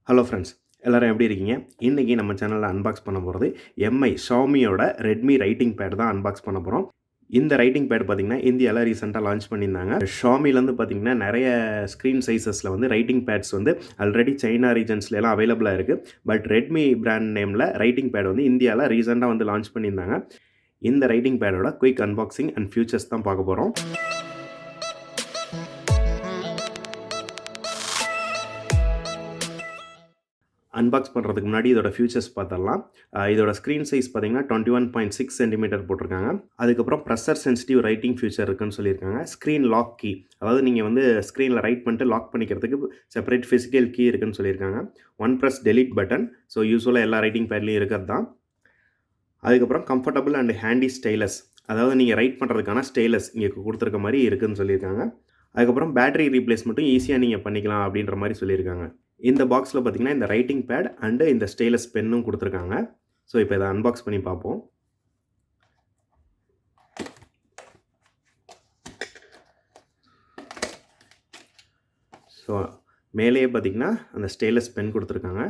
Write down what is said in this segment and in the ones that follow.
Hello friends, எல்லோரும் எப்படி இருக்கீங்க? இன்றைக்கி நம்ம சேனலில் அன்பாக்ஸ் பண்ண போகிறது ஷாமியோட ரெட்மி ரைட்டிங் பேட் தான் அன்பாக்ஸ் பண்ண போகிறோம். இந்த ரைட்டிங் பேட் பார்த்திங்கன்னா இந்தியாவில் ரீசெண்டாக லான்ச் பண்ணியிருந்தாங்க. ஷாமிலேருந்து பார்த்திங்கன்னா நிறைய ஸ்க்ரீன் சைஸஸில் வந்து ரைட்டிங் பேட்ஸ் வந்து ஆல்ரெடி சைனா ரீஜன்ஸ்லாம் அவைலபிளாக இருக்குது. பட் ரெட்மி பிராண்ட் நேமில் ரைட்டிங் பேட் வந்து இந்தியாவில் ரீசெண்டாக வந்து லான்ச் பண்ணியிருந்தாங்க. இந்த ரைட்டிங் பேடோட குயிக் அன்பாக்சிங் அண்ட் ஃபியூச்சர்ஸ் தான் பார்க்க போகிறோம். அன்பாக்ஸ் பண்ணுறதுக்கு முன்னாடி இதோட ஃபியூச்சர்ஸ் பார்த்துடலாம். இதோட ஸ்க்ரீன் சைஸ் பார்த்தீங்கன்னா 21.6 சென்டிமீட்டர் போட்டிருக்காங்க. அதுக்கப்புறம் ப்ரெஷர் சென்சிட்டிவ் ரைட்டிங் ஃபியூச்சர் இருக்குன்னு சொல்லியிருக்காங்க. ஸ்க்ரீன் லாக் கீ, அதாவது நீங்கள் வந்து ஸ்க்ரீனில் ரைட் பண்ணிட்டு லாக் பண்ணிக்கிறதுக்கு செப்பரேட் ஃபிசிக்கல் கீ இருக்குன்னு சொல்லியிருக்காங்க. One press delete button, so யூஸ்வலாக எல்லா ரைட்டிங் பேட்லேயும் இருக்கிறது தான். அதுக்கப்புறம் கம்ஃபர்டபுள் அண்ட் ஹேண்டி ஸ்டைலஸ், அதாவது நீங்கள் ரைட் பண்ணுறதுக்கான ஸ்டைலஸ் இங்கே கொடுத்துருக்க மாதிரி இருக்குதுன்னு சொல்லியிருக்காங்க. அதுக்கப்புறம் பேட்டரி ரீப்ளேஸ்மெண்ட்டும் ஈஸியாக நீங்கள் பண்ணிக்கலாம் அப்படின்ற மாதிரி சொல்லியிருக்காங்க. இந்த பாக்ஸில் பார்த்திங்கன்னா இந்த ரைட்டிங் பேட் அண்டு இந்த ஸ்டைலஸ் பென்னும் கொடுத்துருக்காங்க. ஸோ இப்போ இதை அன்பாக்ஸ் பண்ணி பார்ப்போம். ஸோ மேலேயே பார்த்திங்கன்னா அந்த ஸ்டைலஸ் பென் கொடுத்துருக்காங்க.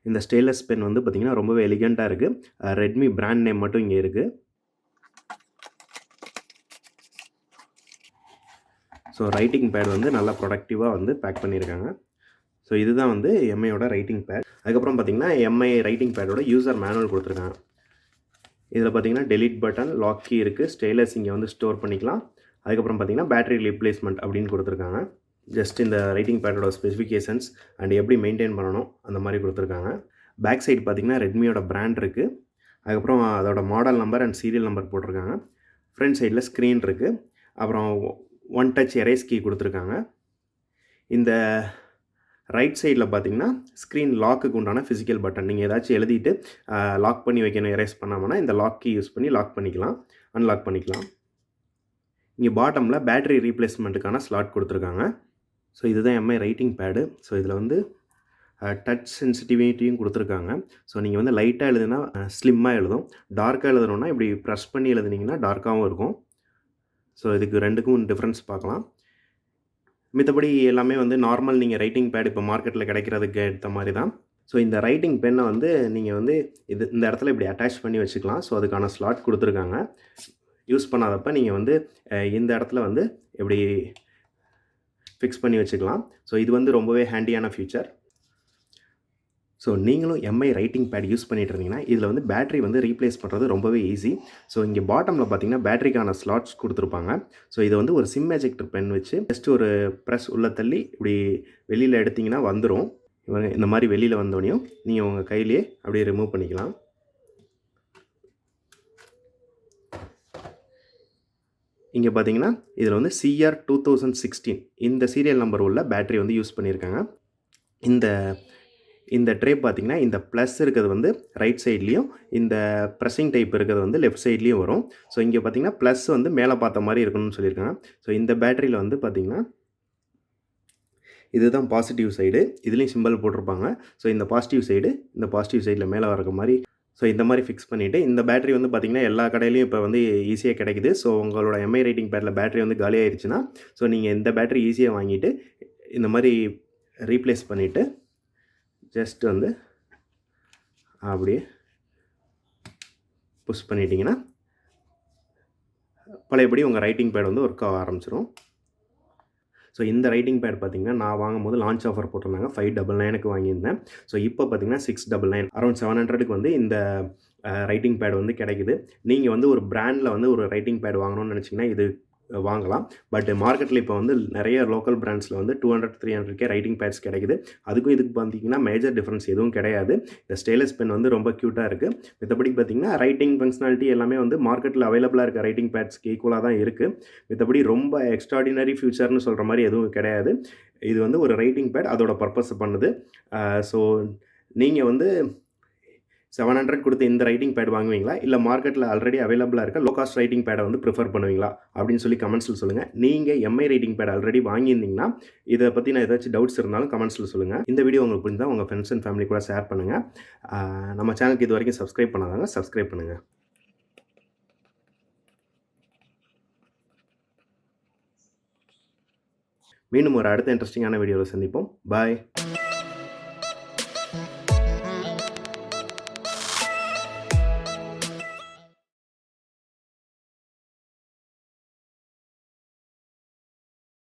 இந்த ஸ்டைலஸ் பென் வந்து பார்த்திங்கன்னா ரொம்பவே எலிகண்ட்டாக இருக்குது. ரெட்மி பிராண்ட் நேம் மட்டும் இங்கே இருக்குது. ஸோ ரைட்டிங் பேட் வந்து நல்லா ப்ரொடக்டிவாக வந்து பேக் பண்ணியிருக்காங்க. ஸோ இதுதான் வந்து எம்ஐயோட ரைட்டிங் பேட். அதுக்கப்புறம் பார்த்திங்கன்னா எம்ஐ ரைட்டிங் பேடோட யூசர் மேனுவல் கொடுத்துருக்காங்க. இதில் பார்த்திங்கன்னா டெலிட் பட்டன், லாக் கீ இருக்குது, ஸ்டைலஸ் இங்கே வந்து ஸ்டோர் பண்ணிக்கலாம். அதுக்கப்புறம் பார்த்திங்கன்னா பேட்டரி ரீப்ளேஸ்மெண்ட் அப்படின்னு கொடுத்துருக்காங்க. ஜஸ்ட் இந்த ரைட்டிங் பேடோட ஸ்பெசிஃபிகேஷன்ஸ் அண்ட் எப்படி மெயின்டைன் பண்ணணும் அந்த மாதிரி கொடுத்துருக்காங்க. பேக் சைடு பார்த்திங்கன்னா ரெட்மியோட பிராண்ட் இருக்குது. அதுக்கப்புறம் அதோட model number and serial number போட்டிருக்காங்க. ஃப்ரண்ட் சைடில் ஸ்க்ரீன் இருக்குது. அப்புறம் ஒன் டச் எரேஸ் கீ கொடுத்துருக்காங்க. இந்த ரைட் சைடில் பார்த்தீங்கன்னா ஸ்க்ரீன் லாக்குக்கு உண்டான ஃபிசிக்கல் பட்டன், நீங்கள் ஏதாச்சும் எழுதிட்டு லாக் பண்ணி வைக்கணும், எரேஸ் பண்ணாமன்னா இந்த லாக் கீ யூஸ் பண்ணி லாக் பண்ணிக்கலாம், அன்லாக் பண்ணிக்கலாம். இங்கே பாட்டமில் பேட்டரி ரீப்ளேஸ்மெண்ட்டுக்கான ஸ்லாட் கொடுத்துருக்காங்க. ஸோ இதுதான் எம்ஐ ரைட்டிங் பேடு. ஸோ இதில் வந்து டச் சென்சிட்டிவிட்டியும் கொடுத்துருக்காங்க. ஸோ நீங்கள் வந்து லைட்டாக எழுதுனா ஸ்லிம்மாக எழுதும், டார்க்காக எழுதணுன்னா இப்படி ப்ரெஸ் பண்ணி எழுதுனீங்கன்னா டார்க்காகவும் இருக்கும். ஸோ இதுக்கு ரெண்டுக்கும் டிஃப்ரென்ஸ் பார்க்கலாம். மித்தபடி எல்லாமே வந்து நார்மல் நீங்கள் ரைட்டிங் பேட் இப்போ மார்க்கெட்டில் கிடைக்கிறதுக்கு ஏற்ற மாதிரி தான். ஸோ இந்த ரைட்டிங் பென்னை வந்து நீங்கள் வந்து இந்த இடத்துல இப்படி அட்டாச் பண்ணி வச்சுக்கலாம். ஸோ அதுக்கான ஸ்லாட் கொடுத்துருக்காங்க. யூஸ் பண்ணாதப்போ நீங்கள் வந்து இந்த இடத்துல வந்து இப்படி ஃபிக்ஸ் பண்ணி வச்சுக்கலாம். ஸோ இது வந்து ரொம்பவே ஹேண்டியான ஃபியூச்சர். ஸோ நீங்களும் எம்ஐ ரைட்டிங் பேட் யூஸ் பண்ணிட்டு இருந்தீங்கன்னா இதில் வந்து பேட்டரி வந்து ரீப்ளேஸ் பண்ணுறது ரொம்பவே ஈஸி. ஸோ இங்கே பாட்டமில் பார்த்தீங்கன்னா பேட்டரிக்கான ஸ்லாட்ஸ் கொடுத்துருப்பாங்க. ஸோ இதை வந்து ஒரு சிம் எஜெக்டர் பென் வச்சு ஜஸ்ட் ஒரு ப்ரெஸ் உள்ளே தள்ளி இப்படி வெளியில் எடுத்திங்கன்னா வந்துடும். இந்த மாதிரி வெளியில் வந்தோடனையும் நீங்கள் உங்கள் கையிலேயே அப்படியே ரிமூவ் பண்ணிக்கலாம். இங்கே பார்த்தீங்கன்னா இதில் வந்து CR 2016 இந்த சீரியல் நம்பர் உள்ள பேட்டரி வந்து யூஸ் பண்ணியிருக்காங்க. இந்த ட்ரே பார்த்திங்கன்னா இந்த ப்ளஸ் இருக்கிறது வந்து ரைட் சைட்லேயும், இந்த ப்ரெஸ்ஸிங் டைப் இருக்கிறது வந்து லெஃப்ட் சைட்லேயும் வரும். ஸோ இங்கே பார்த்திங்கன்னா ப்ளஸ் வந்து மேலே பார்த்த மாதிரி இருக்கணும்னு சொல்லியிருக்காங்க. ஸோ இந்த பேட்டரியில் வந்து பார்த்திங்கன்னா இதுதான் பாசிட்டிவ் சைடு, இதுலேயும் சிம்பிள் போட்டிருப்பாங்க. ஸோ இந்த பாசிட்டிவ் சைடில் மேலே வரக்க மாதிரி, ஸோ இந்த மாதிரி ஃபிக்ஸ் பண்ணிவிட்டு இந்த பேட்டரி வந்து பார்த்திங்கன்னா எல்லா கடையிலையும் இப்போ வந்து ஈஸியாக கிடைக்குது. ஸோ உங்களோட எம்ஐ ரைட்டிங் பேடில் பேட்டரி வந்து காலியாகிடுச்சுன்னா ஸோ நீங்கள் இந்த பேட்டரி ஈஸியாக வாங்கிட்டு இந்த மாதிரி ரீப்ளேஸ் பண்ணிவிட்டு ஜஸ்ட் வந்து அப்படியே புஷ் பண்ணிட்டீங்கன்னா பழையபடி உங்கள் ரைட்டிங் பேட் வந்து ஒர்க் ஆக ஆரம்பிச்சிடும். ஸோ இந்த ரைட்டிங் பேட் பார்த்திங்கன்னா நான் வாங்கும்போது லான்ச் ஆஃபர் போட்டிருந்தாங்க. 599க்கு வாங்கியிருந்தேன். ஸோ இப்போ பார்த்திங்கன்னா 699, அரௌண்ட் 700க்கு வந்து இந்த ரைட்டிங் பேட் வந்து கிடைக்குது. நீங்கள் வந்து ஒரு பிராண்டில் வந்து ஒரு ரைட்டிங் பேட் வாங்கணும்னு நினச்சிங்கன்னா இது வாங்கலாம். பட் மார்க்கெட்டில் இப்போ வந்து நிறைய லோக்கல் பிராண்ட்ஸில் வந்து 200-300K ரைட்டிங் பேட்ஸ் கிடைக்குது. அதுக்கும் இதுக்கு பார்த்தீங்கன்னா மேஜர் டிஃப்ரென்ஸ் எதுவும் கிடையாது. இந்த ஸ்டைலஸ் பென் வந்து ரொம்ப க்யூட்டாக இருக்குது. மற்றபடி பார்த்திங்கன்னா ரைட்டிங் ஃபங்க்ஷனாலிட்டி எல்லாமே வந்து மார்க்கெட்டில் அவைலபிளாக இருக்க ரைட்டிங் பேட்ஸ்க்கு ஈக்குவலாக தான் இருக்குது. மற்றபடி ரொம்ப எக்ஸ்ட்ராடினரி ஃபியூச்சர்னு சொல்கிற மாதிரி எதுவும் கிடையாது. இது வந்து ஒரு ரைட்டிங் பேட் அதோட பர்பஸ் பண்ணுது. ஸோ நீங்கள் வந்து 700 கொடுத்து இந்த ரைட்டிங் பேட் வாங்குவீங்களா, இல்லை மார்க்கெட்டில் ஆல்ரெடி அவைலபிளாக இருக்க லோ காஸ்ட் ரைட்டிங் பேடை வந்து ப்ரிஃபர் பண்ணுவீங்களா அப்படின்னு சொல்லி கமெண்ட்ஸில் சொல்லுங்கள். நீங்கள் எம்ஐ ரைட்டிங் பேட் ஆல்ரெடி வாங்கியிருந்தீங்கன்னா இதை பற்றி நான் ஏதாச்சும் டவுட்ஸ் இருந்தாலும் கமெண்ட்ஸில் சொல்லுங்கள். இந்த வீடியோ உங்களுக்கு புரிஞ்சால் உங்கள் ஃப்ரெண்ட்ஸ் அண்ட் ஃபேமிலி கூட ஷேர் பண்ணுங்கள். நம்ம சேனலுக்கு இது வரைக்கும் சப்ஸ்கிரைப் பண்ணாதாங்க சப்ஸ்கிரைப் பண்ணுங்கள். மீண்டும் ஒரு அடுத்த இன்ட்ரெஸ்டிங்கான வீடியோவில் சந்திப்போம். பாய்.